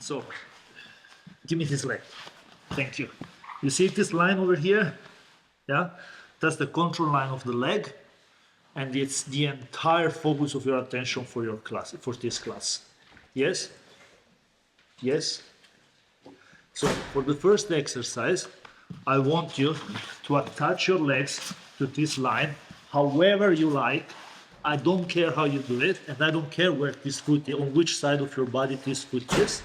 So, give me this leg. Thank you. You see this line over here? Yeah? That's the control line of the leg, and it's the entire focus of your attention for your class, for this class. Yes? Yes? So, for the first exercise, I want you to attach your legs to this line however you like. I don't care how you do it, and I don't care where this foot is, on which side of your body this foot is.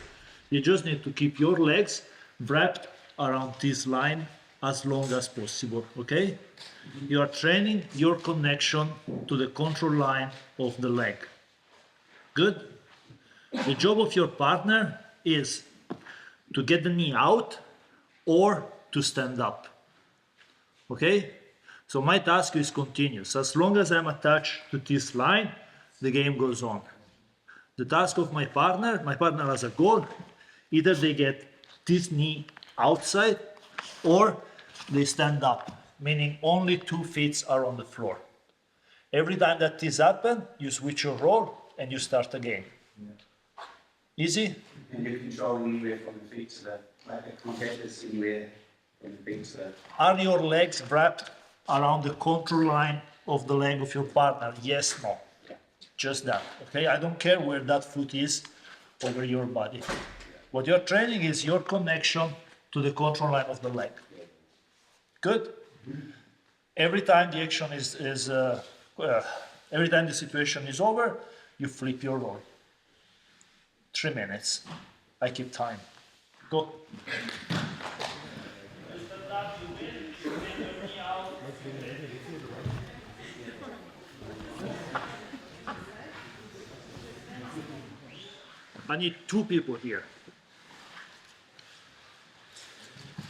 You just need to keep your legs wrapped around this line as long as possible, okay? You are training your connection to the control line of the leg. Good? The job of your partner is to get the knee out or to stand up, okay? So my task is continuous. As long as I'm attached to this line, the game goes on. The task of my partner has a goal. Either they get this knee outside or they stand up, meaning only 2 feet are on the floor. Every time that this happens, you switch your role and you start again. Yeah. Easy? And you control anywhere from the feet to the, like a contact is anywhere from the feet to the... Are your legs wrapped around the control line of the leg of your partner? Yes, no. Just that, okay? I don't care where that foot is over your body. What you're training is your connection to the control line of the leg. Good? Every time the action every time the situation is over, you flip your role. 3 minutes. I keep time. Go. I need 2 people here.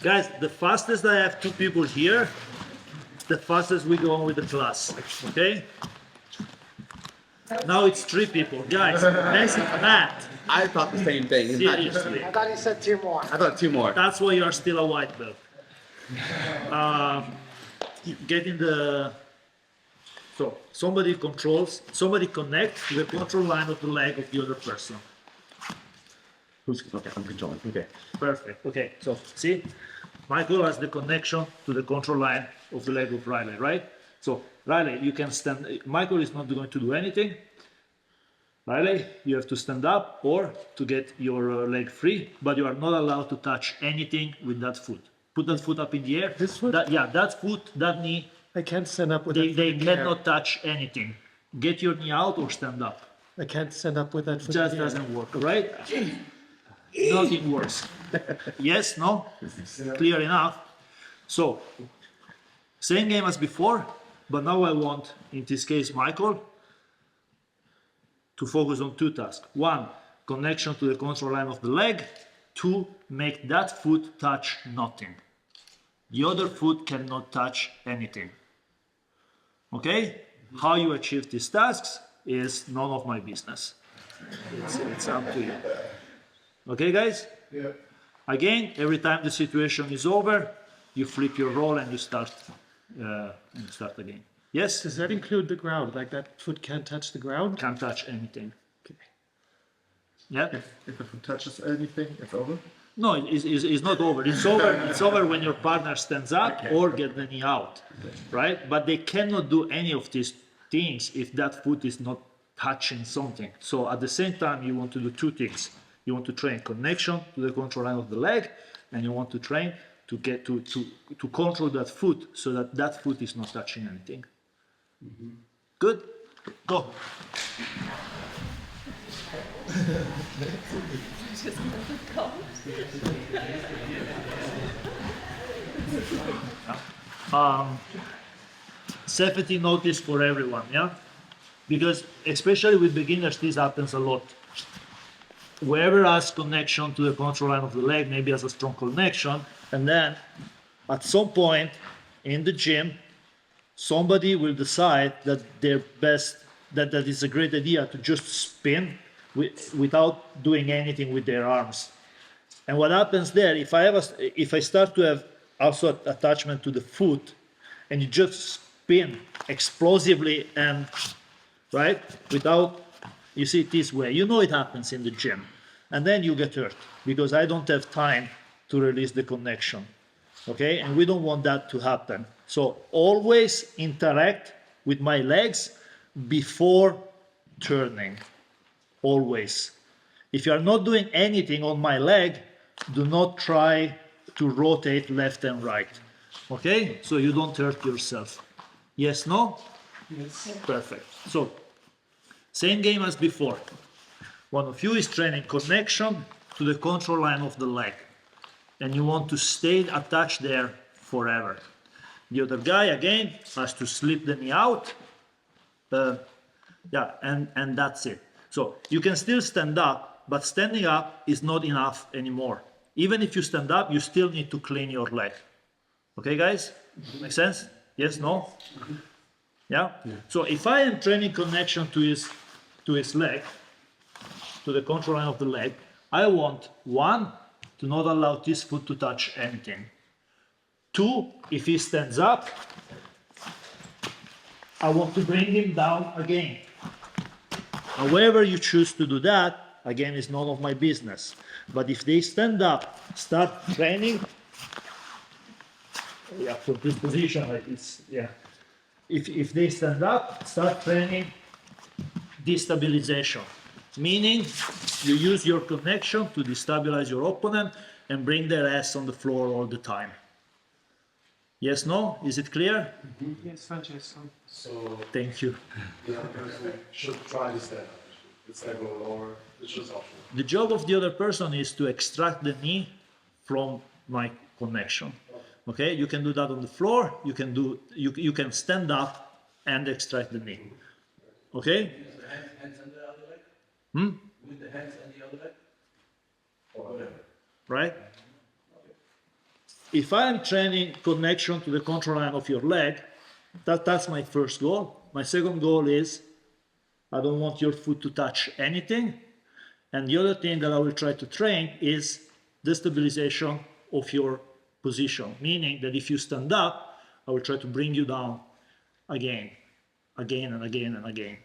Guys, the fastest I have 2 people here, the fastest we go on with the class, okay? Now it's 3 people. Guys, next Matt. I thought the same thing. Seriously. I thought he said 2 more. I thought 2 more. That's why you are still a white belt. Getting the... So, somebody connects to the control line of the leg of the other person. Okay, I'm controlling. Okay. Perfect. Okay, so see, Michael has the connection to the control line of the leg of Riley, right? So Riley, you can stand. Michael is not going to do anything. Riley, you have to stand up or to get your leg free, but you are not allowed to touch anything with that foot. Put that foot up in the air. This foot? That foot, that knee. I can't stand up with that foot They in the air. cannot touch anything. Get your knee out or stand up. I can't stand up with that foot Just in the air. doesn't work, right? Nothing works. Yes, no? Clear enough. So, same game as before, but now I want, in this case, Michael, to focus on 2 tasks. 1, connection to the control line of the leg. 2, make that foot touch nothing. The other foot cannot touch anything. Okay? How you achieve these tasks is none of my business. It's up to you. Okay, guys? Yeah. Again, every time the situation is over, you flip your role and you start again. Yes? Does that include the ground? Like that foot can't touch the ground? Can't touch anything. Okay. Yeah? If the foot touches anything, it's over? No, it's not over. It's over. It's over when your partner stands up or get the knee out, right? But they cannot do any of these things if that foot is not touching something. So at the same time, you want to do 2 things. You want to train connection to the control line of the leg, and you want to train to get to control that foot so that that foot is not touching anything. Mm-hmm. Good? Go. Safety notice for everyone, yeah? Because especially with beginners, this happens a lot. Whoever has connection to the control line of the leg maybe has a strong connection, and then at some point in the gym, somebody will decide that that is a great idea to just spin without doing anything with their arms. And what happens there, if I start to have also attachment to the foot, and you just spin explosively and right without, you see it this way, you know it happens in the gym. and then you get hurt because I don't have time to release the connection. Okay, and we don't want that to happen. So always interact with my legs before turning, always. If you are not doing anything on my leg, do not try to rotate left and right. Okay, so you don't hurt yourself. Yes, no? Yes. Perfect. So, same game as before. One of you is training connection to the control line of the leg, and you want to stay attached there forever. The other guy, again, has to slip the knee out. Yeah, and that's it. So you can still stand up, but standing up is not enough anymore. Even if you stand up, you still need to clean your leg. Okay, guys? Make sense? Yes, no? Yeah? So if I am training connection to his leg, to the control line of the leg, I want, one, to not allow this foot to touch anything. Two, if he stands up, I want to bring him down again. However you choose to do that, again, is none of my business. But if they stand up, start training, yeah, from this position, like it's, yeah. If they stand up, start training destabilization, meaning you use your connection to destabilize your opponent and bring their ass on the floor all the time. Yes, no? Is it clear? Yes, Francesco. So Thank you. the other person should try to stand up. Instead go lower, it's just optional. The job of the other person is to extract the knee from my connection. Okay, you can do that on the floor. You can do you can stand up and extract the knee. Okay. With the hands on the other leg? With the hands on the other leg? Or whatever. Right? If I am training connection to the control line of your leg, that's my first goal. My second goal is I don't want your foot to touch anything. And the other thing that I will try to train is destabilization of your position, meaning that if you stand up, I will try to bring you down again and again and again.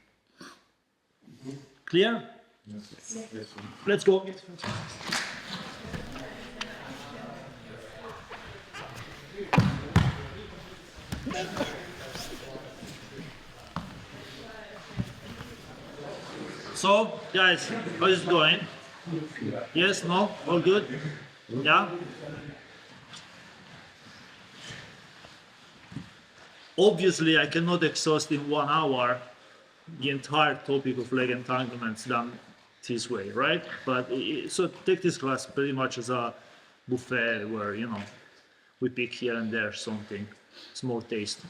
Clear? Yes. Let's go. So, guys, how is it going? Yes, no, all good? Yeah? Obviously, I cannot exhaust in 1 hour the entire topic of leg entanglements done this way, right? But so take this class pretty much as a buffet where, you know, we pick here and there something, small taste.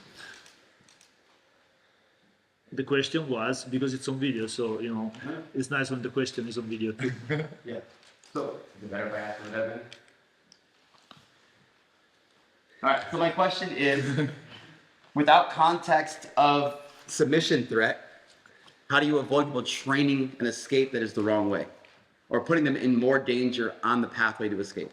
The question was, because it's on video, so, you know, it's nice when the question is on video too. Yeah. So, Is it better if I ask for that then? all right. So my question is, without context of submission threat, how do you avoid people training an escape that is the wrong way, or putting them in more danger on the pathway to escape?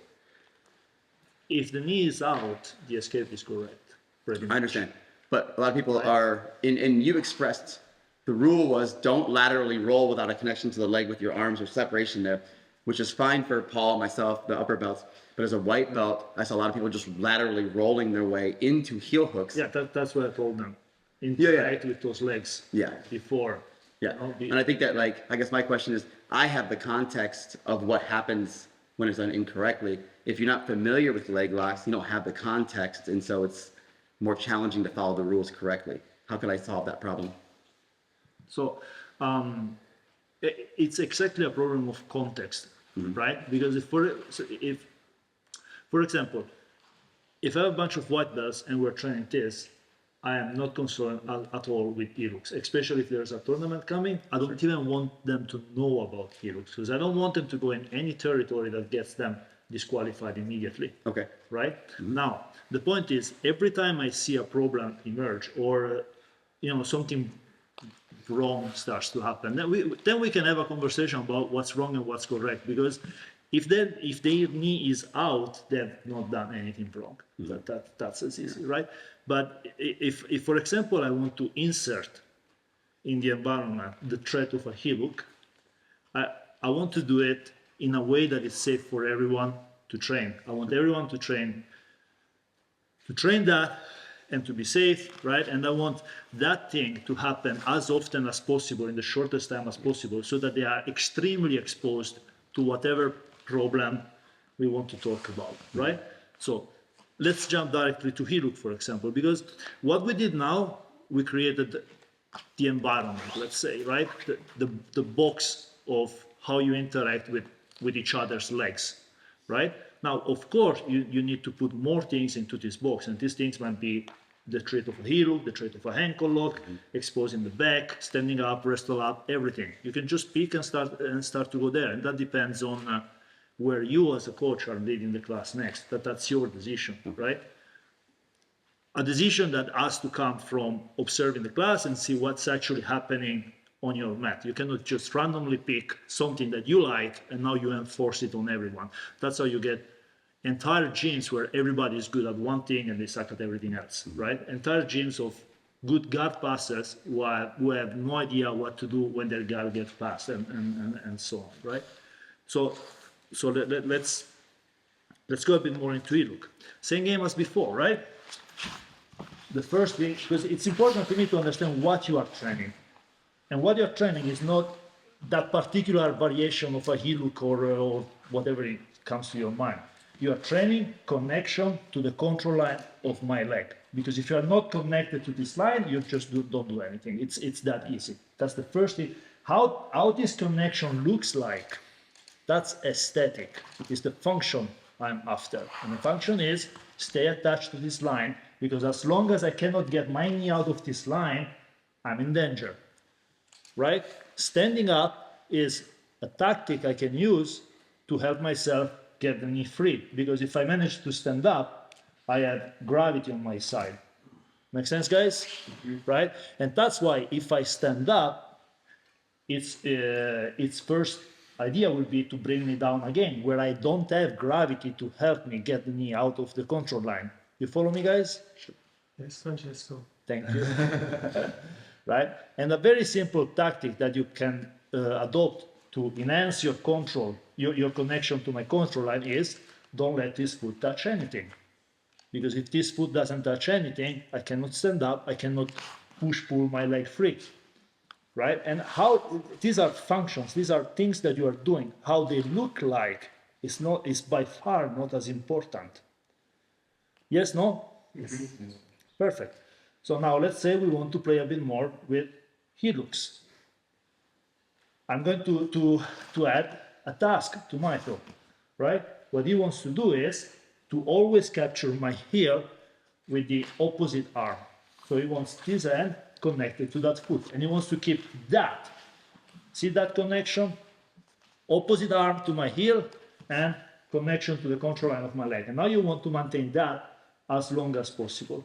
If the knee is out, the escape is correct. Pretty I much. understand, but a lot of people are, and you expressed, the rule was don't laterally roll without a connection to the leg with your arms or separation there, which is fine for Paul, myself, the upper belts. But as a white belt, I saw a lot of people just laterally rolling their way into heel hooks. Yeah, that's what I told them. Yeah. Interact with those legs. Yeah. Before. Yeah, You know, and I think that, like, I guess my question is, I have the context of what happens when it's done incorrectly. If you're not familiar with leg locks, you don't have the context, and so it's more challenging to follow the rules correctly. How can I solve that problem? So it's exactly a problem of context, right? Because if, for example, if I have a bunch of white belts and we're training this, I am not concerned at all with e-looks, especially if there's a tournament coming. I don't even want them to know about e-looks because I don't want them to go in any territory that gets them disqualified immediately. Okay. Right? Now, the point is, every time I see a problem emerge or, you know, something wrong starts to happen, then we can have a conversation about what's wrong and what's correct. Because if their knee is out, they've not done anything wrong. That's as easy, right? But if, for example, I want to insert in the environment the threat of a heel hook, I want to do it in a way that is safe for everyone to train. I want everyone to train that and to be safe, right? And I want that thing to happen as often as possible in the shortest time as possible so that they are extremely exposed to whatever problem we want to talk about, right? So let's jump directly to heel-hook, for example, because what we did now, we created the environment, let's say, right? The box of how you interact with each other's legs, right? Now, of course, you need to put more things into this box, and these things might be the trait of a heel hook, the trait of a ankle lock, exposing the back, standing up, wrestle up, everything. You can just pick and start to go there, and that depends on where you as a coach are leading the class next. That's your decision, right? A decision that has to come from observing the class and see what's actually happening on your mat. You cannot just randomly pick something that you like and now you enforce it on everyone. That's how you get entire gyms where everybody is good at one thing and they suck at everything else, right? Entire gyms of good guard passers who have no idea what to do when their guard gets passed and so on, right? So let's go a bit more into heel-hook. Same game as before, right? The first thing, because it's important for me to understand what you are training. And what you're training is not that particular variation of a heel-hook or whatever it comes to your mind. You are training connection to the control line of my leg. Because if you are not connected to this line, you just don't do anything. It's that easy. That's the first thing. How this connection looks like, that's aesthetic. It's the function I'm after. And the function is stay attached to this line, because as long as I cannot get my knee out of this line, I'm in danger, right? Standing up is a tactic I can use to help myself get the knee free, because if I manage to stand up, I have gravity on my side. Make sense, guys? Mm-hmm. Right? And that's why if I stand up, its first idea will be to bring me down again, where I don't have gravity to help me get the knee out of the control line. You follow me, guys? Yes, Francesco. Thank you. Right? And a very simple tactic that you can adopt to enhance your control, your connection to my control line is don't let this foot touch anything. Because if this foot doesn't touch anything, I cannot stand up, I cannot pull my leg free. Right? And how these are functions, these are things that you are doing. How they look like is by far not as important. Yes, no? Yes. Perfect. So now let's say we want to play a bit more with heel-hooks. I'm going to add a task to Michael, right? What he wants to do is to always capture my heel with the opposite arm. So he wants this hand connected to that foot, and he wants to keep that. See that connection? Opposite arm to my heel and connection to the control line of my leg. And now you want to maintain that as long as possible.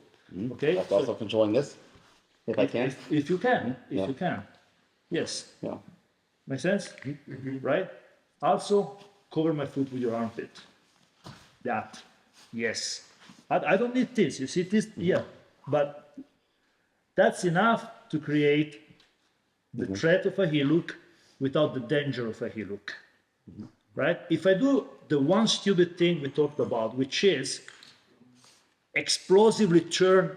Okay? That's also controlling this, if I can. If you can, Yeah. you can. Yes. Yeah. Make sense? Right? Also, cover my foot with your armpit. That. Yes. I don't need this. You see this? Yeah. But that's enough to create the threat of a heel hook without the danger of a heel hook. Right? If I do the one stupid thing we talked about, which is explosively turn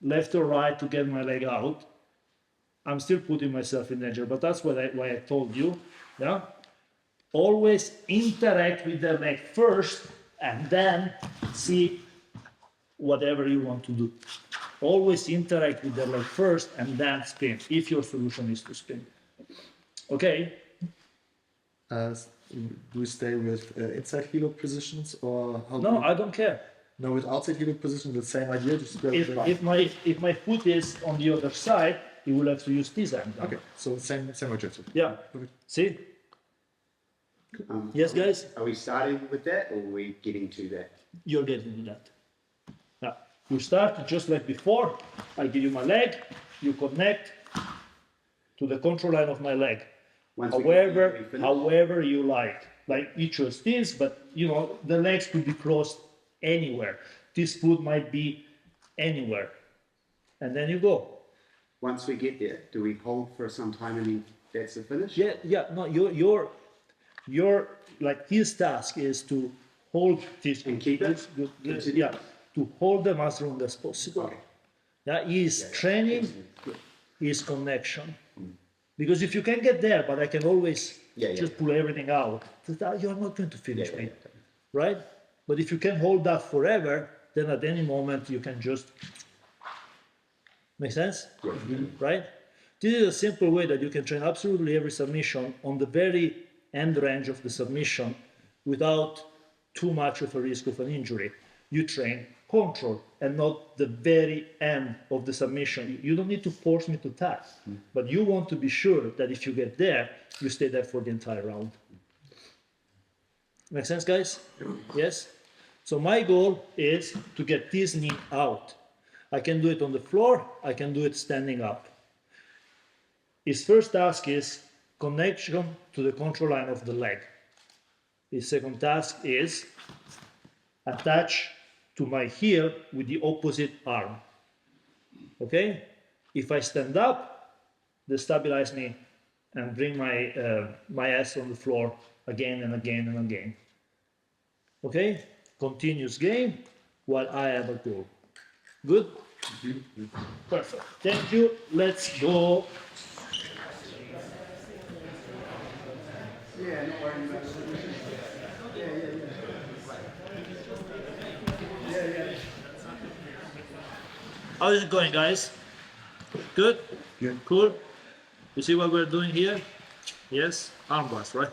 left or right to get my leg out, I'm still putting myself in danger. But that's why I told you, yeah? Always interact with the leg first and then see whatever you want to do. Always interact with the leg first and then spin, if your solution is to spin. Okay? Do we stay with inside heel hook positions or how? No, I don't care. No, with outside heel hook position, the same idea. Just grab the line. If my foot is on the other side, you will have to use this hand. Okay, so same objective. Yeah. Perfect. See? Yes, guys? Are we starting with that or are we getting to that? You're getting to that. Now, you start just like before. I give you my leg. You connect to the control line of my leg. Once we get there, we finish? However you like. Like you chose this, but you know the legs could be crossed anywhere. This foot might be anywhere, and then you go. Once we get there, do we hold for some time and then that's the finish? Yeah. No, you're your, like his task is to hold this, And keep it? yeah, to hold them as long as possible. Yeah, his training is connection. Because if you can get there, but I can always just pull everything out, you're not going to finish me, right? But if you can hold that forever, then at any moment you can just, make sense? Right? This is a simple way that you can train absolutely every submission on the very end range of the submission without too much of a risk of an injury. You train control and not the very end of the submission. You don't need to force me to tap, but you want to be sure that if you get there, you stay there for the entire round. Make sense, guys? Yes? So my goal is to get this knee out. I can do it on the floor, I can do it standing up. His first task is connection to the control line of the leg. His second task is attach to my heel with the opposite arm. Okay? If I stand up, destabilize me and bring my ass on the floor again and again and again. Okay? Continuous game while I have a goal. Good? Perfect. Thank you. Let's go. How is it going, guys? Good? Good. Cool? You see what we're doing here? Yes? Arm bars, right?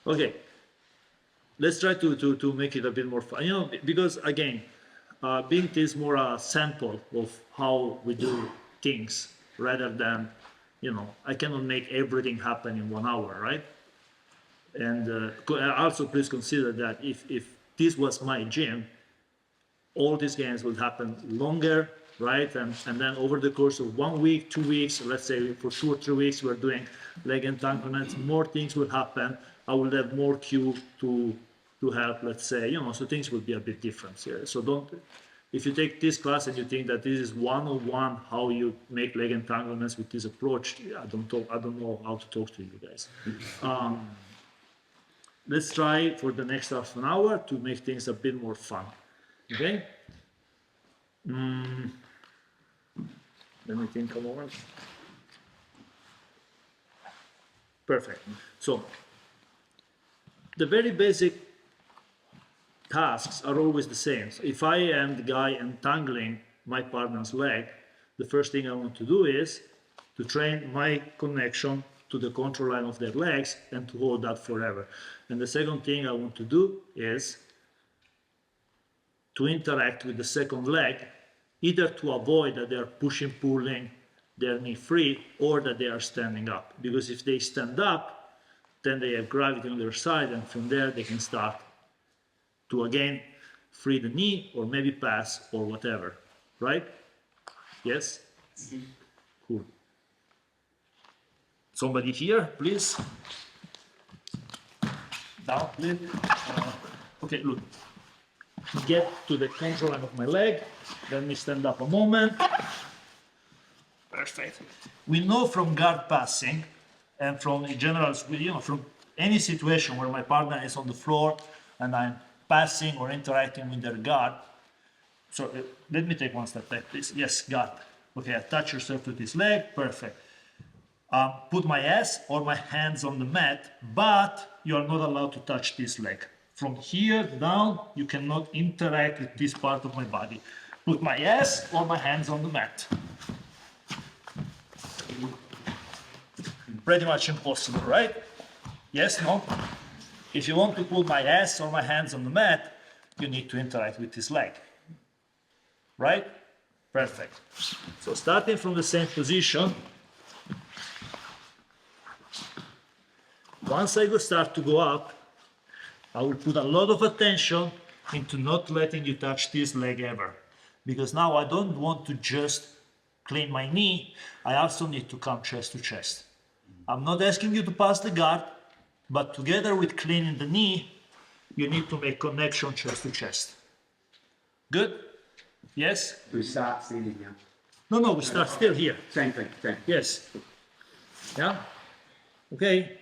Okay. Let's try to make it a bit more fun. You know, because again, being this more a sample of how we do things rather than, you know, I cannot make everything happen in 1 hour, right? And also please consider that if this was my gym, all these games would happen longer, right? And then over the course of 1 week, 2 weeks, let's say for 2 or 3 weeks, we're doing leg entanglements, more things will happen. I will have more cue to help, let's say, you know, so things will be a bit different here. So don't, if you take this class and you think that this is one-on-one how you make leg entanglements with this approach, I don't know how to talk to you guys. Let's try for the next half an hour to make things a bit more fun. Okay? Let me think a moment. Perfect. So, the very basic tasks are always the same. So if I am the guy entangling my partner's leg, the first thing I want to do is to train my connection to the control line of their legs and to hold that forever. And the second thing I want to do is to interact with the second leg, either to avoid that they are pushing, pulling their knee free, or that they are standing up. Because if they stand up, then they have gravity on their side, and from there they can start to again free the knee, or maybe pass, or whatever. Right? Yes? Cool. Somebody here, please. Down, please. Okay, look. Get to the control line of my leg. Let me stand up a moment. Perfect. We know from guard passing and from in general, you know, from any situation where my partner is on the floor and I'm passing or interacting with their guard. So let me take one step back, please. Yes, guard. Okay, attach yourself to this leg. Perfect. Put my ass or my hands on the mat, but you are not allowed to touch this leg. From here down, you cannot interact with this part of my body. Put my ass or my hands on the mat. Pretty much impossible, right? Yes, no? If you want to put my ass or my hands on the mat, you need to interact with this leg. Right? Perfect. So starting from the same position, once I start to go up, I will put a lot of attention into not letting you touch this leg ever. Because now I don't want to just clean my knee, I also need to come chest to chest. I'm not asking you to pass the guard, but together with cleaning the knee, you need to make connection chest to chest. Good? Yes? We start standing now. No, we start still here. Same thing, same. Yes. Yeah? Okay?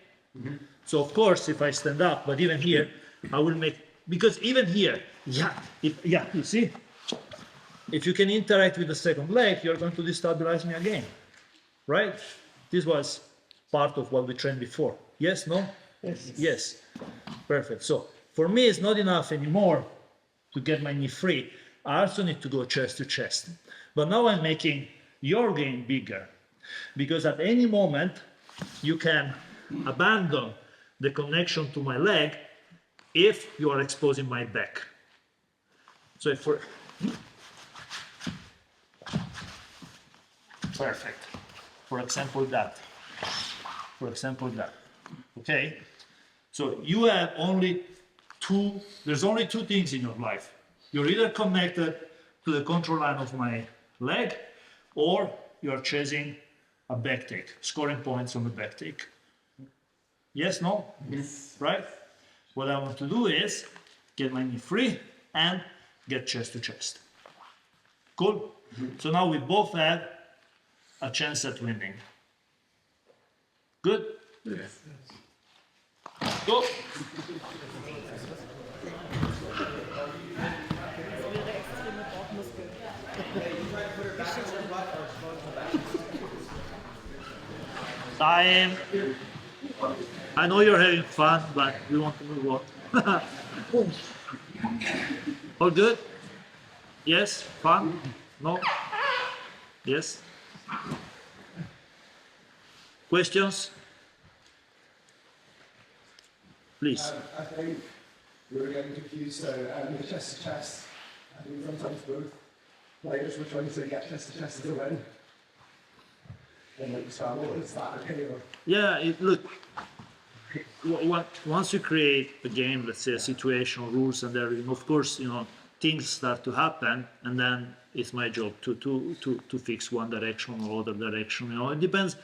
So of course, if I stand up, but even here, I will make, because even here, you see? If you can interact with the second leg, you're going to destabilize me again, right? This was part of what we trained before. Yes, no? Yes. Yes. Perfect. So for me, it's not enough anymore to get my knee free. I also need to go chest to chest. But now I'm making your game bigger, because at any moment you can abandon the connection to my leg if you are exposing my back. So if for perfect. For example, that. Okay? So you have only there's only two things in your life. You're either connected to the control line of my leg, or you're chasing a back take, scoring points on the back take. Yes, no? Yes. Right? What I want to do is get my knee free and get chest to chest. Cool? So now we both have a chance at winning. Good? Yes. Go! I know you're having fun, but we want to move on. All good? Yes? Fun? No? Yes? Questions? Please. I think we were getting confused. So the chest to chest, I think sometimes both players were trying to get chest to chest as a win. And like scramble, is that okay? Or? Yeah, look, once you create a game, let's say a situation, rules and everything, of course, things start to happen, and then it's my job to fix one direction or other direction. It depends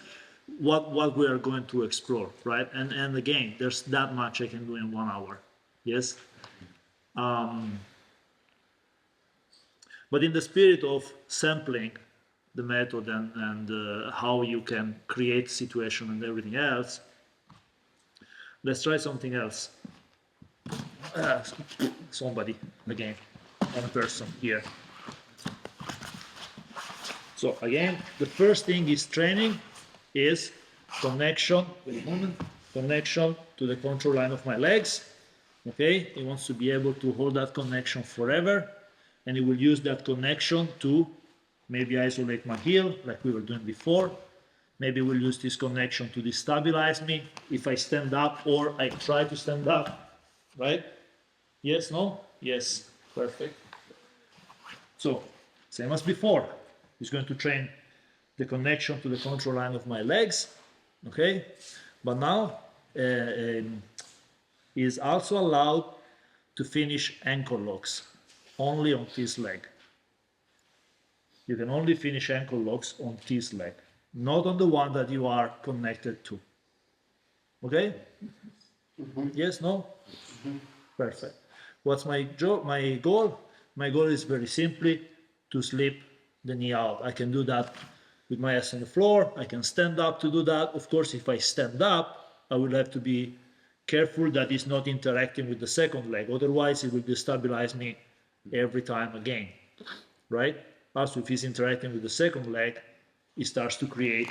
what we are going to explore, right? And again, there's that much I can do in 1 hour. Yes. But in the spirit of sampling the method and how you can create situation and everything else, let's try something else. Somebody, again, one person here. So again, the first thing is training is connection, connection to the control line of my legs. Okay, he wants to be able to hold that connection forever, and he will use that connection to maybe isolate my heel, like we were doing before. Maybe we'll use this connection to destabilize me if I stand up or I try to stand up, right? Yes, no? Yes, perfect. So, same as before, he's going to train the connection to the control line of my legs, okay? But now, he is also allowed to finish ankle locks only on this leg. You can only finish ankle locks on this leg, not on the one that you are connected to. Okay? Yes, no? Perfect. What's my goal? My goal is very simply to slip the knee out. I can do that with my ass on the floor. I can stand up to do that. Of course, if I stand up, I will have to be careful that it's not interacting with the second leg. Otherwise, it will destabilize me every time again, right? Also, if he's interacting with the second leg, he starts to create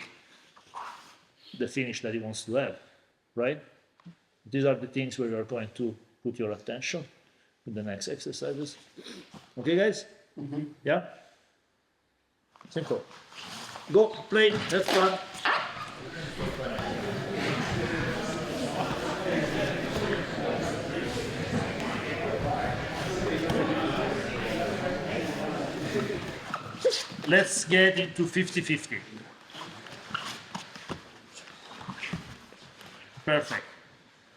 the finish that he wants to have, right? These are the things where you're going to put your attention in the next exercises. Okay, guys? Yeah? Simple. Go, play, have fun. Let's get into 50-50. Perfect.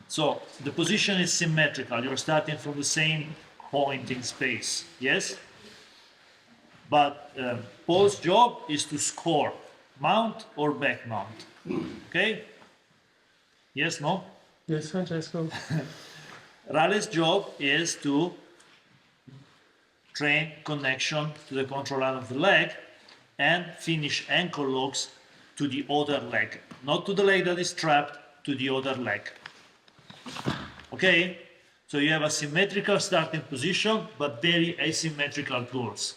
So the position is symmetrical. You're starting from the same point in space. Yes? But Paul's job is to score, mount or back mount. Okay? Yes, no? Yes, Francesco. Rale's job is to train connection to the control line of the leg, and finish ankle locks to the other leg, not to the leg that is trapped, to the other leg. Okay? So you have a symmetrical starting position, but very asymmetrical goals.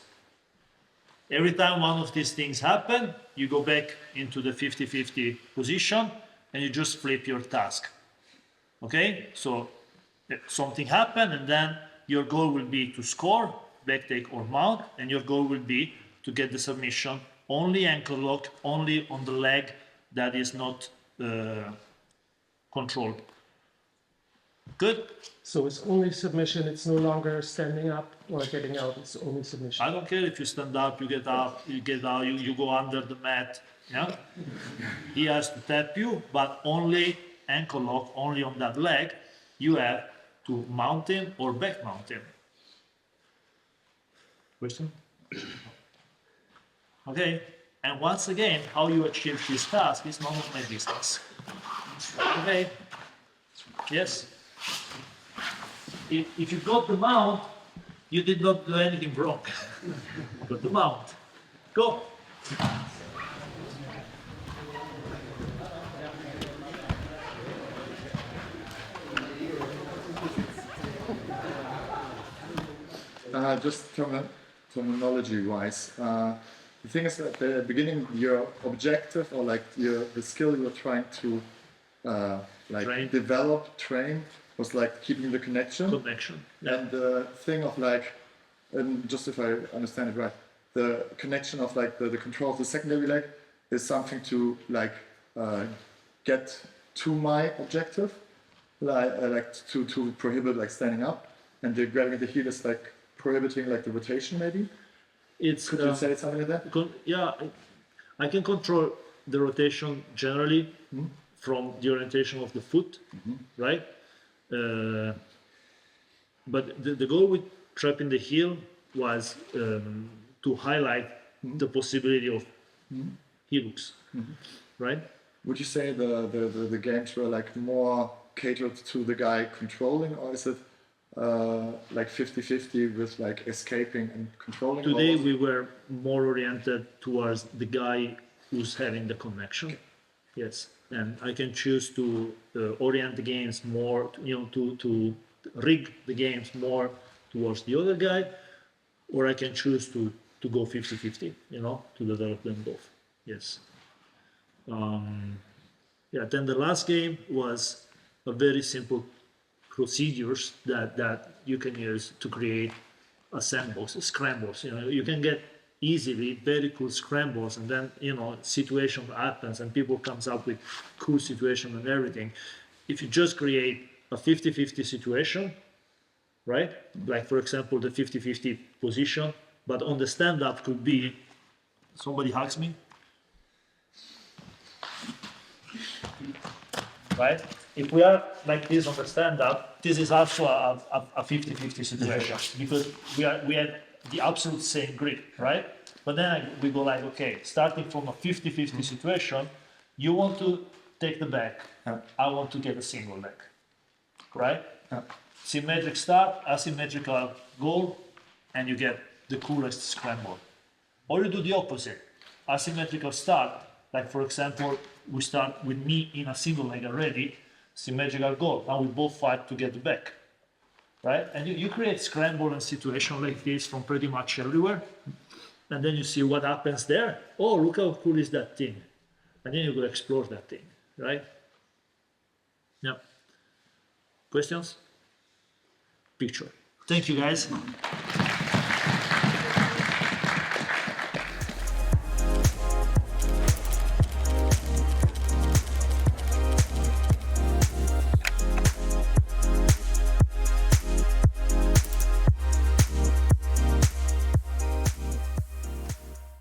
Every time one of these things happen, you go back into the 50-50 position and you just flip your task. Okay? So something happened, and then your goal will be to score, backtake or mount, and your goal will be to get the submission, only ankle lock, only on the leg that is not controlled. Good? So it's only submission, it's no longer standing up or getting out, it's only submission. I don't care if you stand up, you get up, you go under the mat. Yeah? He has to tap you, but only ankle lock, only on that leg. You have to mount him or back mount him. Question? Okay, and once again, how you achieve this task is none of my business. Okay? Yes? If you got the mount, you did not do anything wrong. Got the mount. Go! Just terminology-wise, the thing is that at the beginning, your objective or like the skill you're trying to Train. develop, train, was like keeping the connection. Connection. Yeah. And the thing of like, and just if I understand it right, the connection of like the control of the secondary leg is something to like get to my objective, like to prohibit like standing up, and the grabbing the heel is like prohibiting like the rotation maybe. It's, Could you say something like that? yeah, I can control the rotation generally from the orientation of the foot, right? But the goal with trapping the heel was to highlight the possibility of heel hooks, right? Would you say the games were like more catered to the guy controlling, or is it like 50-50 with like escaping and controlling? Today we were more oriented towards the guy who's having the connection. Yes, and I can choose to orient the games more, to rig the games more towards the other guy, or I can choose to go 50-50, to develop them both. Yes. Yeah. Then the last game was a very simple procedures that you can use to create assembles, scrambles. You can get easily very cool scrambles, and then situation happens and people comes up with cool situation and everything. If you just create a 50-50 situation, right? Like for example the 50-50 position, but on the stand-up could be somebody hugs me, right? If we are like this on the stand-up, this is also a 50-50 situation because we had the absolute same grip, right? But then we go like, okay, starting from a 50-50 situation, you want to take the back, I want to get a single leg, right? Symmetric start, asymmetrical goal, and you get the coolest scramble. Or you do the opposite, asymmetrical start, like for example, we start with me in a single leg already, symmetrical goal, now we both fight to get the back. Right? And you create scramble and situation like this from pretty much everywhere. And then you see what happens there. Oh, look how cool is that thing. And then you go explore that thing, right? Yeah. Questions? Picture. Thank you, guys.